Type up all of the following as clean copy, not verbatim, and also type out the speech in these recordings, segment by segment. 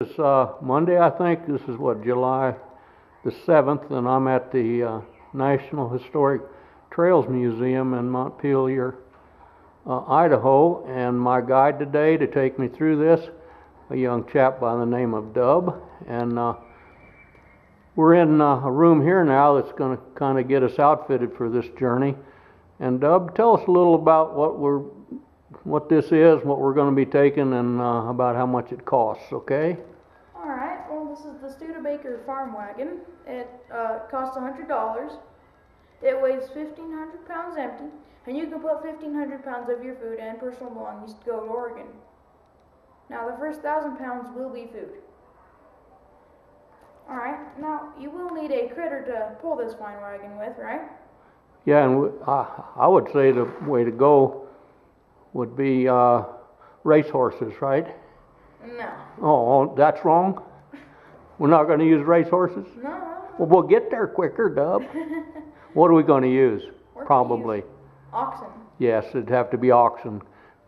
It's Monday, I think. This is what, July the 7th, and I'm at the National Historic Trails Museum in Montpelier, Idaho, and my guide today to take me through this, a young chap by the name of Dub, and we're in a room here now that's going to kind of get us outfitted for this journey. And Dub, tell us a little about what this is, what we're going to be taking, and about how much it costs, okay? Alright, well, this is the Studebaker farm wagon. It costs $100. It weighs 1,500 pounds empty, and you can put 1,500 pounds of your food and personal belongings to go to Oregon. Now, the first 1,000 pounds will be food. Alright, now, you will need a critter to pull this fine wagon with, right? Yeah, and I would say the way to go would be racehorses, right? No. Oh, that's wrong? We're not going to use racehorses? No. Well, we'll get there quicker, Dub. What are we going to use? We're Probably. Use oxen. Yes, it'd have to be oxen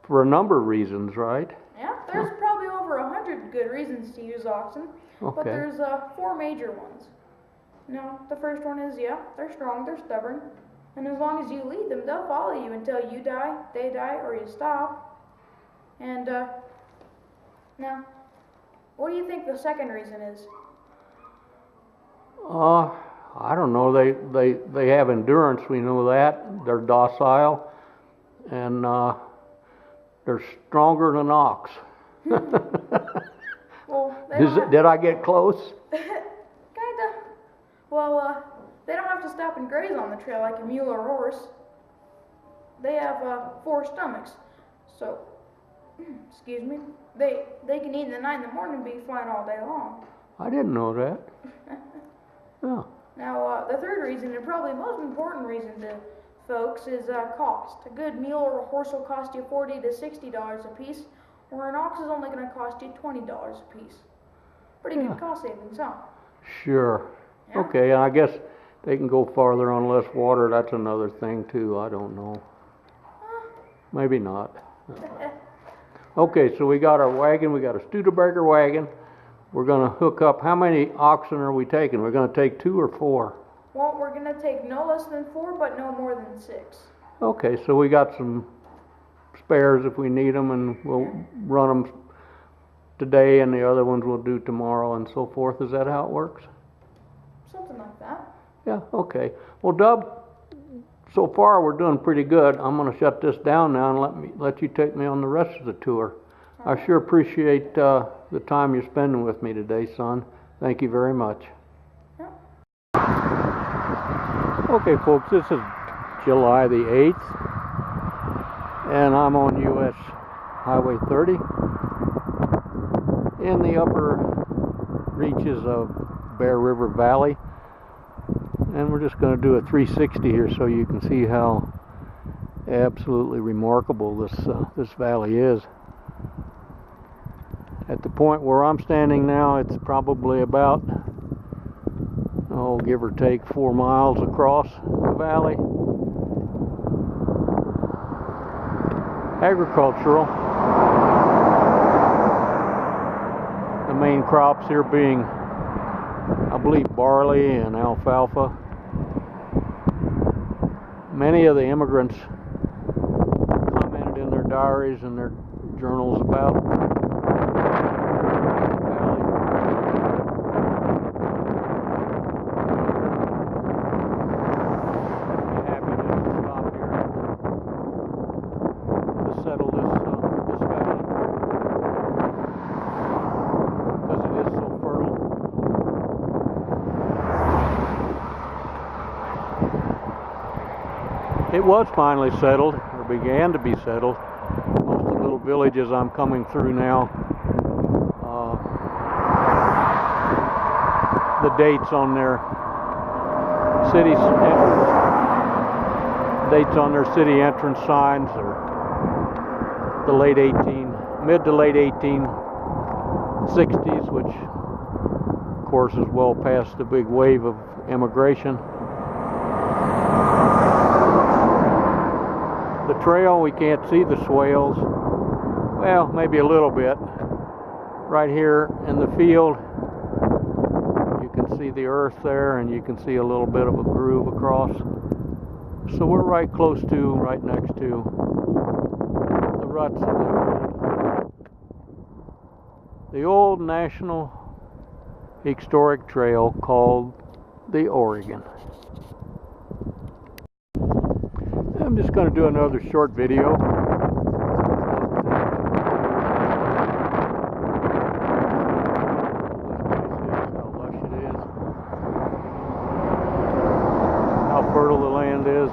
for a number of reasons, right? Yeah, there's probably over 100 good reasons to use oxen, Okay. but there's 4 major ones. Now, the first one is, yeah, they're strong, they're stubborn, and as long as you lead them, they'll follow you until you die, they die, or you stop. And, now, what do you think the second reason is? I don't know. They have endurance. We know that. They're docile, and they're stronger than ox. Well, Did I get close? Kinda. Well, they don't have to stop and graze on the trail like a mule or horse. They have 4 stomachs, so excuse me. They can eat in the night and the morning and be fine all day long. I didn't know that. Oh. Now, the third reason, and probably most important reason to folks, is cost. A good mule or a horse will cost you $40 to $60 a piece, or an ox is only going to cost you $20 a piece. Pretty good cost savings, huh? Sure. Yeah. Okay, and I guess they can go farther on less water. That's another thing too. I don't know. Maybe not. Okay, so we got our wagon. We got a Studebaker wagon. We're going to hook up. How many oxen are we taking? We're going to take 2 or 4? Well, we're going to take no less than 4, but no more than 6. Okay, so we got some spares if we need them, and we'll run them today, and the other ones we'll do tomorrow, and so forth. Is that how it works? Something like that. Yeah, okay. Well, Dub, so far we're doing pretty good. I'm going to shut this down now and let you take me on the rest of the tour. I sure appreciate the time you're spending with me today, son. Thank you very much. Yeah. Okay, folks, this is July the 8th, and I'm on US Highway 30 in the upper reaches of Bear River Valley, and we're just going to do a 360 here so you can see how absolutely remarkable this valley is. At the point where I'm standing now, it's probably about, give or take 4 miles across the valley. Agricultural. The main crops here being, I believe, barley and alfalfa. Many of the immigrants commented in their diaries and their journals about It was finally settled, or began to be settled. Most of the little villages I'm coming through now, the dates on their city entrance signs are the mid to late 1860s, which of course is well past the big wave of immigration. The trail, we can't see the swales. Well, maybe a little bit. right here in the field. You can see the earth there, and you can see a little bit of a groove across. So we're right next to the ruts of the old National Historic Trail called the Oregon. I'm just going to do another short video. How lush it is, how fertile the land is.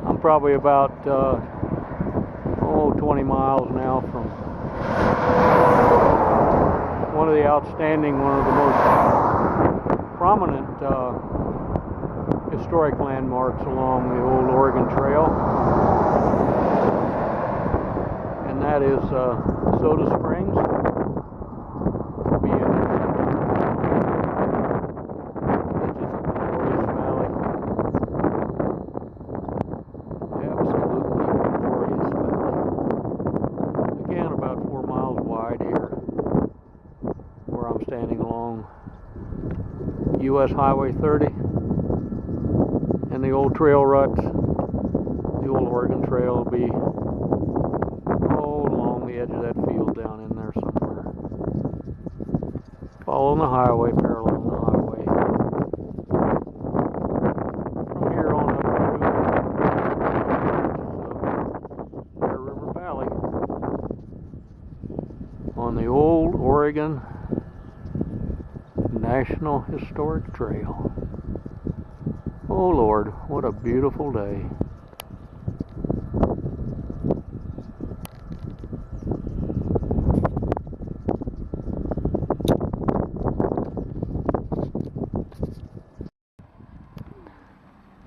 I'm probably about 20 miles now from one of the most prominent historic landmarks along the old Oregon Trail, and that is Soda Springs. Standing along US Highway 30 and the old trail ruts. The old Oregon Trail will be along the edge of that field down in there somewhere. Following the highway, paralleling the highway. From here on up through Bear River Valley on the old Oregon National Historic Trail. Oh Lord, what a beautiful day.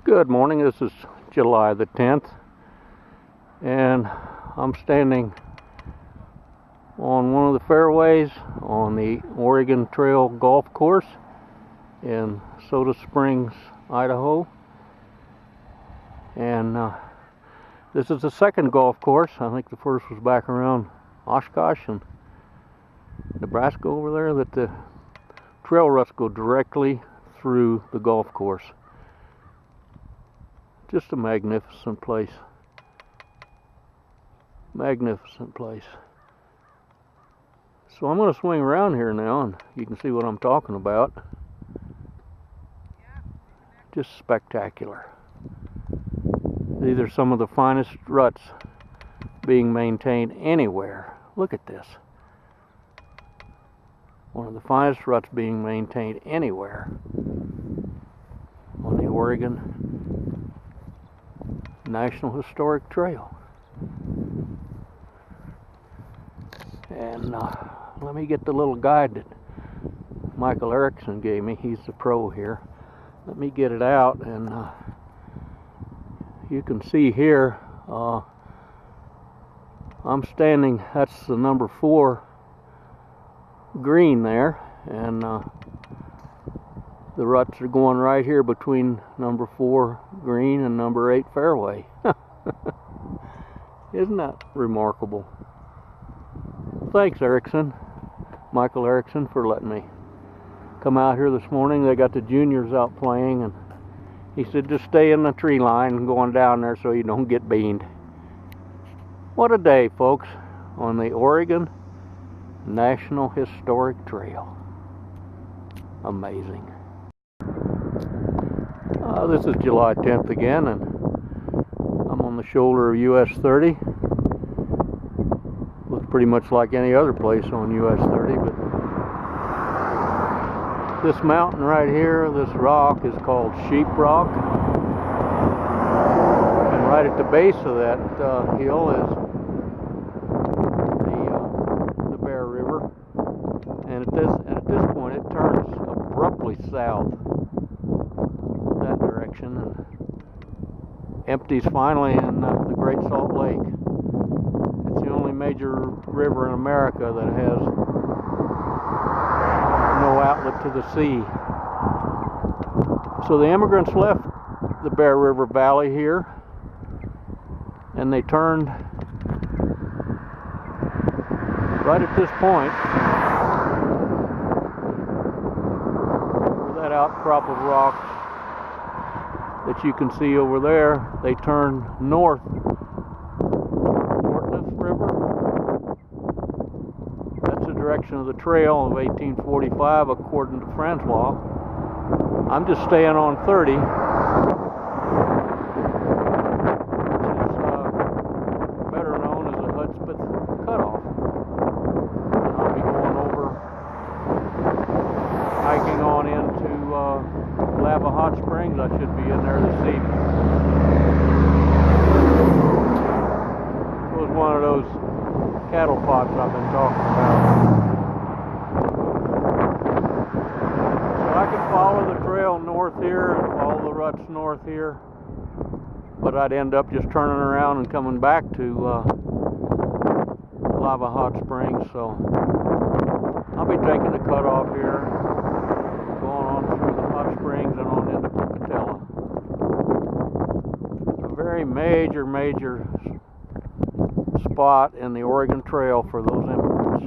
Good morning, this is July the 10th, and I'm standing on one of the fairways on the Oregon Trail golf course in Soda Springs, Idaho. And this is the second golf course. I think the first was back around Oshkosh and Nebraska over there, that the trail ruts go directly through the golf course. Just a magnificent place. Magnificent place. So I'm going to swing around here now and you can see what I'm talking about. Just spectacular. These are some of the finest ruts being maintained anywhere. Look at this. One of the finest ruts being maintained anywhere on the Oregon National Historic Trail. And let me get the little guide that Michael Erickson gave me. He's the pro here. Let me get it out, and you can see here I'm standing, that's the number 4 green there, and the ruts are going right here between number 4 green and number 8 fairway. Isn't that remarkable? Thanks, Erickson, Michael Erickson, for letting me come out here this morning. They got the juniors out playing, and he said just stay in the tree line going down there so you don't get beaned. What a day, folks, on the Oregon National Historic Trail. Amazing. This is July 10th again, and I'm on the shoulder of US 30. Looks pretty much like any other place on US 30, but this mountain right here, this rock, is called Sheep Rock. And right at the base of that hill is the Bear River. And at this point it turns abruptly south that direction and empties finally in the Great Salt Lake. It's the only major river in America that has no outlet to the sea. So the immigrants left the Bear River Valley here, and they turned right at this point, where that outcrop of rocks that you can see over there, they turn north toward the River. That's the direction of the trail of 1845 according to Francois. I'm just staying on 30, which is better known as the Hudspeth Cutoff. And I'll be going over, hiking on into Lava Hot Springs. I should be in there this evening. It was one of those cattle pots I've been talking about. So I could follow the trail north here and follow the ruts north here, but I'd end up just turning around and coming back to Lava Hot Springs. So I'll be taking the cutoff here, going on through the hot springs and on into Pocatello. A very major spot in the Oregon Trail for those immigrants.